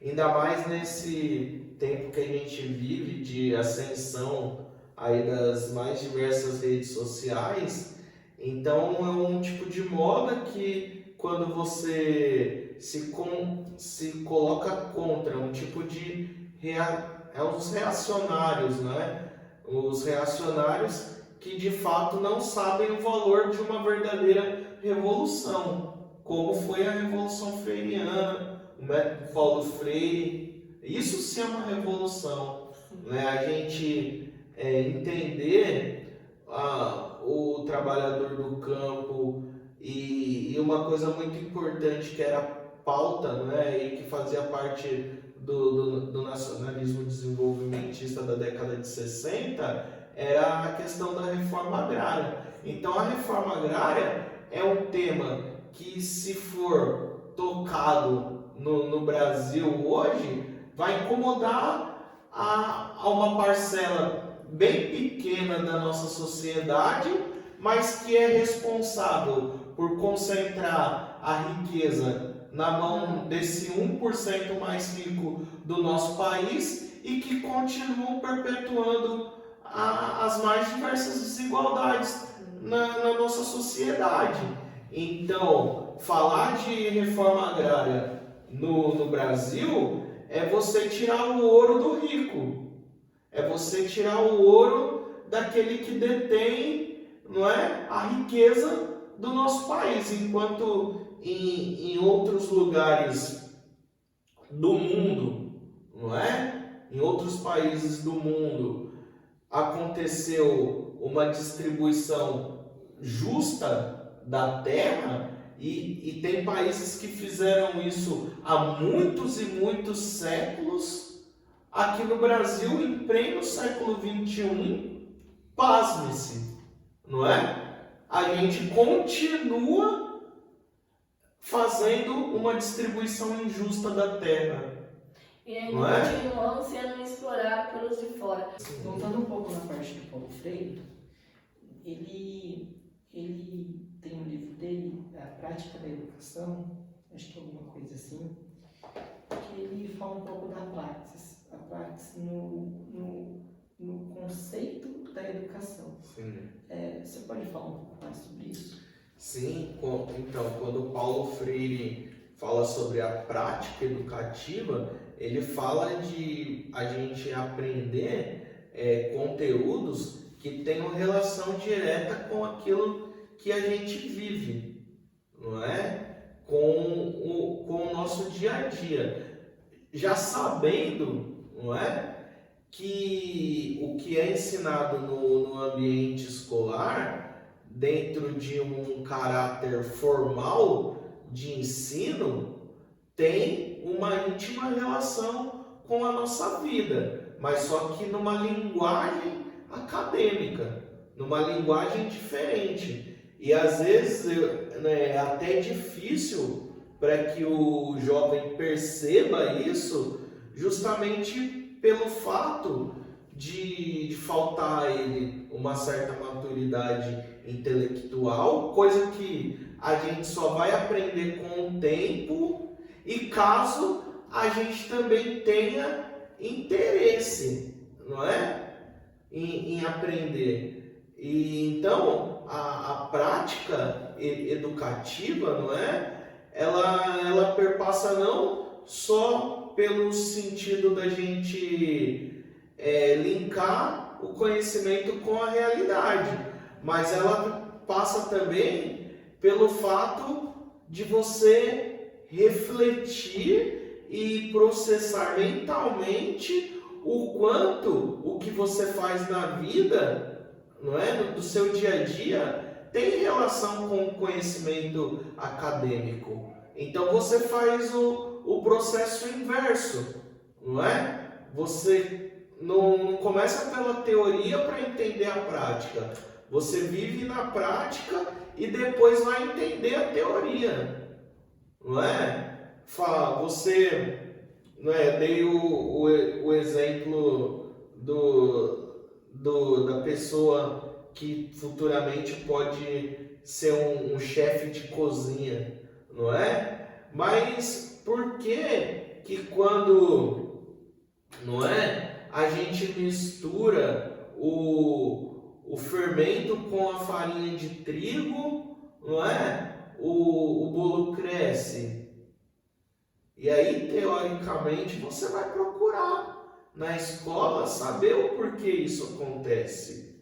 Ainda mais nesse tempo que a gente vive de ascensão aí das mais diversas redes sociais. Então é um tipo de moda que quando você se coloca contra um tipo de é os reacionários, né? Os reacionários que de fato não sabem o valor de uma verdadeira revolução, como foi a Revolução Freiriana, o método Paulo Freire. Isso sim é uma revolução, né? A gente entender o trabalhador do campo e uma coisa muito importante que era a pauta, né? E que fazia parte do nacionalismo desenvolvimentista da década de 60 era a questão da reforma agrária. Então a reforma agrária é um tema que, se for tocado no Brasil hoje, vai incomodar a uma parcela bem pequena da nossa sociedade, mas que é responsável por concentrar a riqueza na mão desse 1% mais rico do nosso país e que continuam perpetuando as mais diversas desigualdades na nossa sociedade. Então, falar de reforma agrária no Brasil é você tirar o ouro do rico, é você tirar o ouro daquele que detém, não é, a riqueza do nosso país, enquanto em outros lugares do mundo, não é? Em outros países do mundo aconteceu uma distribuição justa da terra e tem países que fizeram isso há muitos e muitos séculos. Aqui no Brasil, em pleno século XXI, pasme-se, não é? A gente continua fazendo uma distribuição injusta da terra. E ainda Não é? continuam sendo explorados pelos de fora. Voltando um pouco na parte do Paulo Freire, ele tem um livro dele, A Prática da Educação, acho que é alguma coisa assim, que ele fala um pouco da praxis, a praxis no conceito da educação. Sim. Você pode falar um pouco mais sobre isso? Sim, então, quando Paulo Freire fala sobre a prática educativa, ele fala de a gente aprender conteúdos que tenham relação direta com aquilo que a gente vive, não é? Com o nosso dia a dia. Já sabendo, não é? Que o que é ensinado no ambiente escolar, dentro de um caráter formal de ensino, tem uma íntima relação com a nossa vida, mas só que numa linguagem acadêmica, numa linguagem diferente. E às vezes é até difícil para que o jovem perceba isso, justamente pelo fato de faltar a ele uma certa maturidade intelectual, coisa que a gente só vai aprender com o tempo e caso a gente também tenha interesse, não é? Em aprender. E então a prática educativa, não é? Ela perpassa não só pelo sentido da gente linkar o conhecimento com a realidade, mas ela passa também pelo fato de você refletir e processar mentalmente o quanto o que você faz na vida, não é, do seu dia a dia, tem relação com o conhecimento acadêmico. Então você faz o processo inverso, não é? Você não começa pela teoria para entender a prática. Você vive na prática e depois vai entender a teoria, não é? Você, não é? Dei o exemplo da pessoa que futuramente pode ser um chefe de cozinha, não é? Mas por que que quando, não é, a gente mistura o fermento com a farinha de trigo, não é, o bolo cresce. E aí, teoricamente, você vai procurar na escola saber o porquê isso acontece,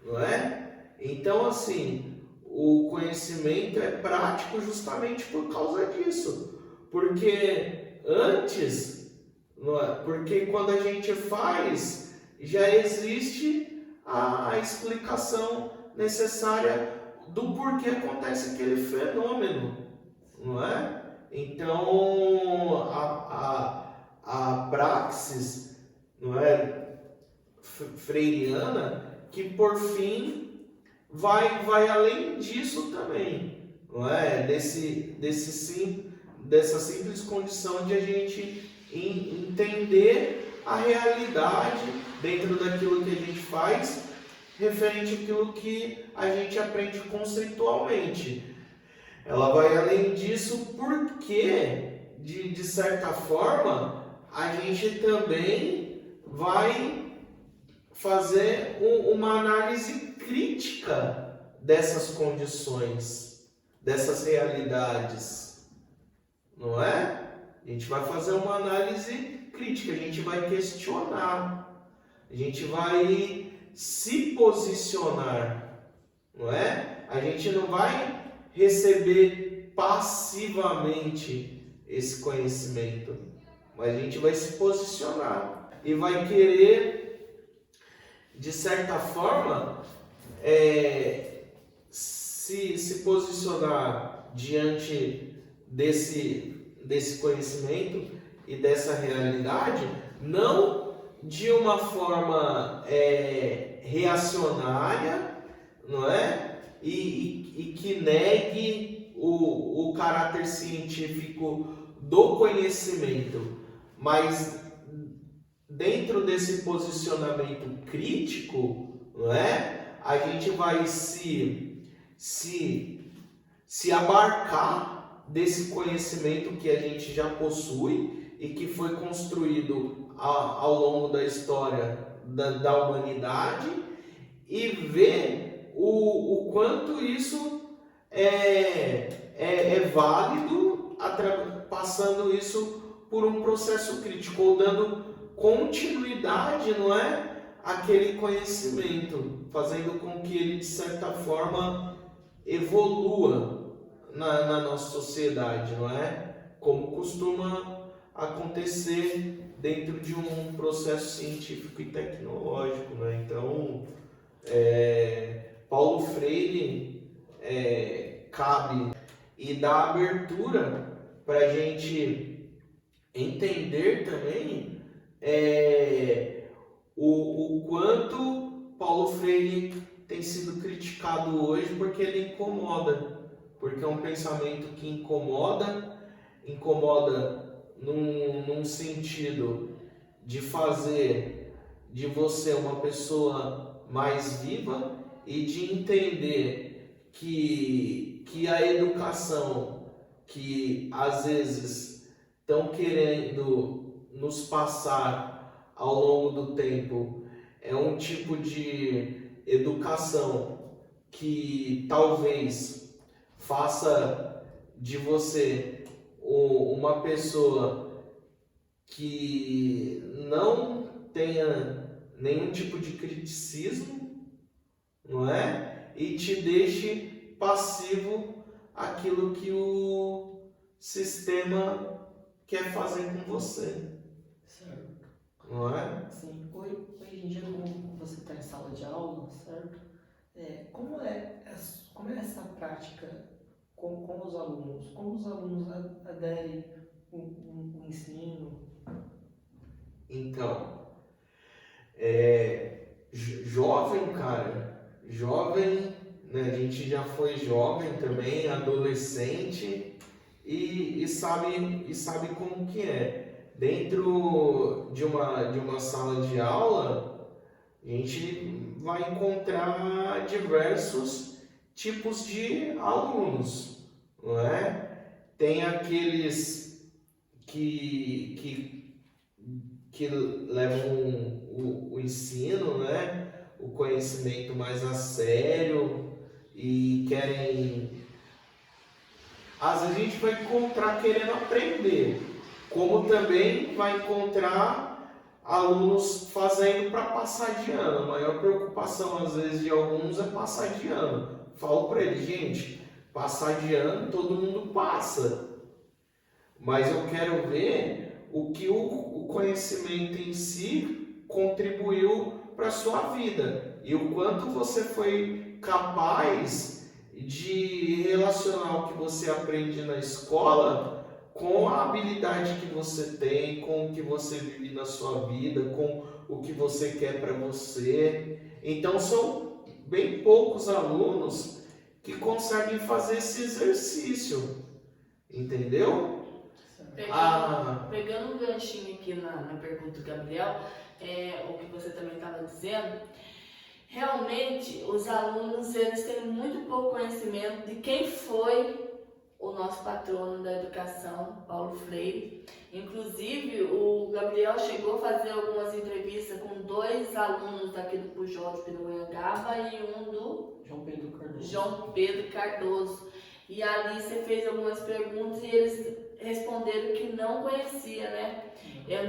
não é? Então, assim, o conhecimento é prático justamente por causa disso. Porque antes, não é? Porque quando a gente faz, já existe a explicação necessária do porquê acontece aquele fenômeno, não é? Então, a praxis, não é, freiriana, que por fim vai além disso também, não é? Dessa simples condição de a gente entender a realidade dentro daquilo que a gente faz, referente àquilo que a gente aprende conceitualmente. Ela vai além disso porque, de certa forma, a gente também vai fazer uma análise crítica dessas condições, dessas realidades, não é? A gente vai fazer uma análise crítica, a gente vai questionar, a gente vai se posicionar, não é? A gente não vai receber passivamente esse conhecimento, mas a gente vai se posicionar e vai querer, de certa forma, se posicionar diante desse conhecimento e dessa realidade, não de uma forma reacionária, não é? E que negue o caráter científico do conhecimento, mas dentro desse posicionamento crítico, não é? A gente vai se abarcar desse conhecimento que a gente já possui e que foi construído ao longo da história da humanidade e ver o quanto isso é válido, passando isso por um processo crítico, ou dando continuidade, não é, àquele conhecimento, fazendo com que ele, de certa forma, evolua na nossa sociedade, não é? Como costuma acontecer dentro de um processo científico e tecnológico, né? Então, Paulo Freire cabe e dá abertura para a gente entender também o quanto Paulo Freire tem sido criticado hoje, porque ele incomoda, porque é um pensamento que incomoda num sentido de fazer de você uma pessoa mais viva e de entender que a educação que às vezes estão querendo nos passar ao longo do tempo é um tipo de educação que talvez faça de você uma pessoa que não tenha nenhum tipo de criticismo, não é? E te deixe passivo àquilo que o sistema quer fazer com você. Certo. Não é? Sim. Hoje em dia, como você está em sala de aula, certo? Como é essa prática com os alunos? Como os alunos aderem o ensino? Então, jovem, cara, jovem, né? A gente já foi jovem também, adolescente e sabe como que é. Dentro de uma sala de aula, a gente vai encontrar diversos tipos de alunos, não é? Tem aqueles que, que levam o ensino, né? O conhecimento mais a sério e querem. Às vezes a gente vai encontrar querendo aprender, como também vai encontrar alunos fazendo para passar de ano. A maior preocupação às vezes de alguns é passar de ano. Falo para eles, gente, passar de ano todo mundo passa, mas eu quero ver o que o conhecimento em si contribuiu para a sua vida e o quanto você foi capaz de relacionar o que você aprende na escola com a habilidade que você tem, com o que você vive na sua vida, com o que você quer para você. Então são bem poucos alunos que conseguem fazer esse exercício, entendeu? Pegando um ganchinho aqui na pergunta do Gabriel, o que você também estava dizendo, realmente os alunos eles têm muito pouco conhecimento de quem foi o nosso patrono da educação, Paulo Freire. Inclusive, o Gabriel chegou a fazer algumas entrevistas com 2 alunos daqui do Pujol de Pindamonhangaba e um do João Pedro Cardoso. E ali você fez algumas perguntas e eles responderam que não conhecia, né?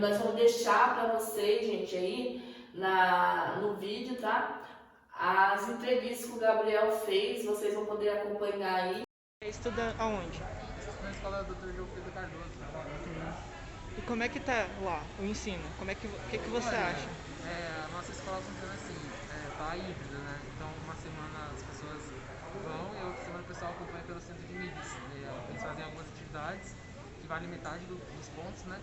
Nós vamos deixar para vocês, gente, aí no vídeo, tá? As entrevistas que o Gabriel fez, vocês vão poder acompanhar aí. Estuda aonde? Na escola do Dr. João Pedro Cardoso. E como é que tá lá o ensino? Que você acha? A nossa escola funciona assim, tá híbrida, né? Então uma semana as pessoas vão e a outra semana o pessoal acompanha pelo centro de mídias. Eles fazem algumas atividades que valem metade dos pontos, né?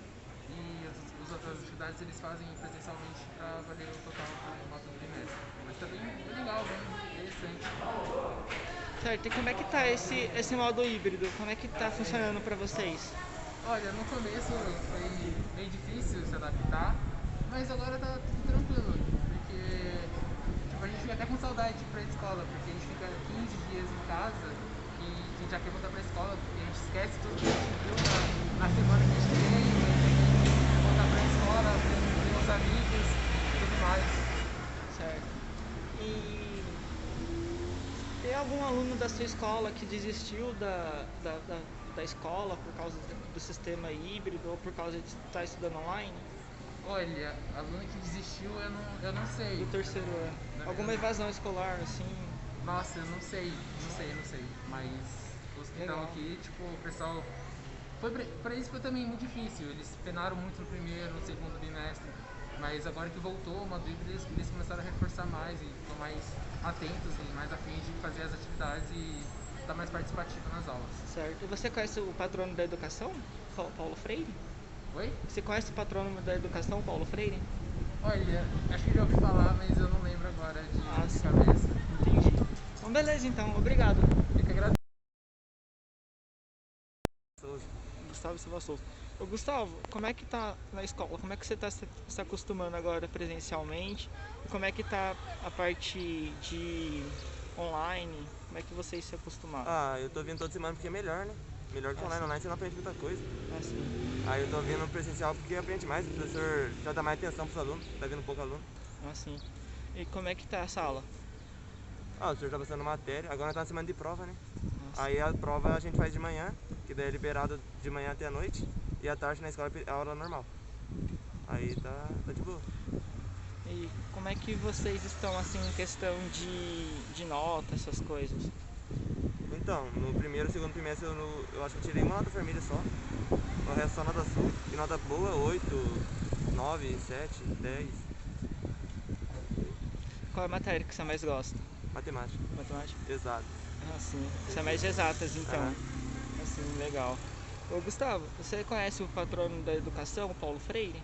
E as outras atividades eles fazem presencialmente para valer o total do nota do trimestre. Mas tá bem legal, bem interessante. Certo, e como é que tá esse modo híbrido? Como é que tá funcionando para vocês? Olha, no começo foi bem difícil se adaptar, mas agora tá tudo tranquilo, porque tipo, a gente fica até com saudade de ir pra escola, porque a gente fica 15 dias em casa e a gente já quer voltar pra escola, porque a gente esquece tudo que a gente viu na semana que a gente tem, a gente quer voltar pra escola, ver os amigos e tudo mais. Certo. E tem algum aluno da sua escola que desistiu da escola por causa do sistema híbrido ou por causa de estar estudando online? Olha, aluno que desistiu eu não sei. Do terceiro ano. Alguma evasão escolar, assim? Nossa, eu não sei. Mas os que estão aqui, tipo, o pessoal. Pra eles foi também muito difícil. Eles penaram muito no primeiro, no segundo bimestre. Mas agora que voltou, uma dúvida, eles começaram a reforçar mais e estão mais atentos e mais afim de fazer as atividades e estar mais participativo nas aulas. Certo. E você conhece o patrono da educação, Paulo Freire? Oi? Você conhece o patrono da educação, Paulo Freire? Olha, acho que já ouvi falar, mas eu não lembro agora de sim. cabeça. Entendi. Então beleza, então. Obrigado. Fica agradeço. Gustavo Silva Souza. Ô Gustavo, como é que tá na escola? Como é que você tá se acostumando agora presencialmente? E como é que tá a parte de online? Como é que vocês se acostumaram? Eu tô vindo toda semana porque é melhor, né? Melhor que online. Online você não aprende muita coisa. Assim. Aí eu tô vindo presencial porque aprende mais, o professor já dá mais atenção pros alunos, tá vindo pouco aluno. Assim. E como é que tá a sala? O senhor tá passando matéria, agora tá na semana de prova, né? Nossa. Aí a prova a gente faz de manhã, que daí é liberado de manhã até a noite, e à tarde na escola é a aula normal. Aí tá de boa. E como é que vocês estão assim em questão de nota, essas coisas? Então, no primeiro e segundo trimestre eu acho que eu tirei uma nota vermelha só. O resto só nota azul. E nota boa, 8, 9, 7, 10. Qual é a matéria que você mais gosta? Matemática. Matemática? Exato. Assim. Você é mais de exatas então. Aham. Assim, legal. Ô Gustavo, você conhece o patrono da educação, Paulo Freire?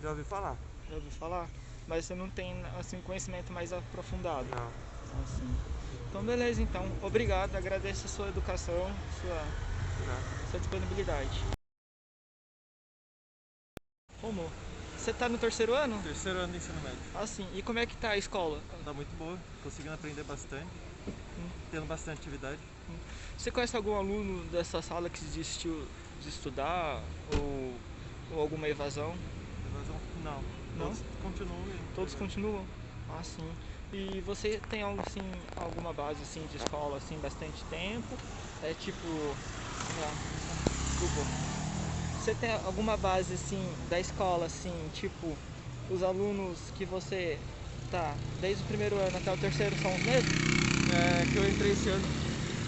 Já ouvi falar? Já ouviu falar? Mas você não tem assim, um conhecimento mais aprofundado? Não. Assim. Então beleza, então. Obrigado, agradeço a sua educação, sua disponibilidade. Como? Você tá no terceiro ano? Terceiro ano de ensino médio. Assim, e como é que tá a escola? Tá muito boa, conseguindo aprender bastante, tendo bastante atividade. Você conhece algum aluno dessa sala que desistiu de estudar ou alguma evasão? Evasão, não. Não? Todos continuam indo. Todos continuam? Ah, sim. E você tem algo assim, alguma base assim de escola assim bastante tempo? É tipo, desculpa. Você tem alguma base assim da escola assim, tipo, os alunos que você tá desde o primeiro ano até o terceiro são os mesmos? É que eu entrei esse ano,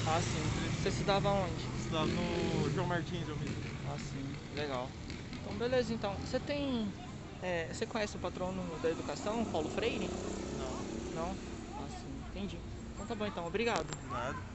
Ah, sim. Você estudava onde? estudava no João Martins, eu mesmo. Ah, sim. Legal. Então, beleza. Então, você tem, você conhece o patrono da educação, Paulo Freire? Não, Não? Ah, sim. Entendi. Então tá bom. Então, obrigado. nada.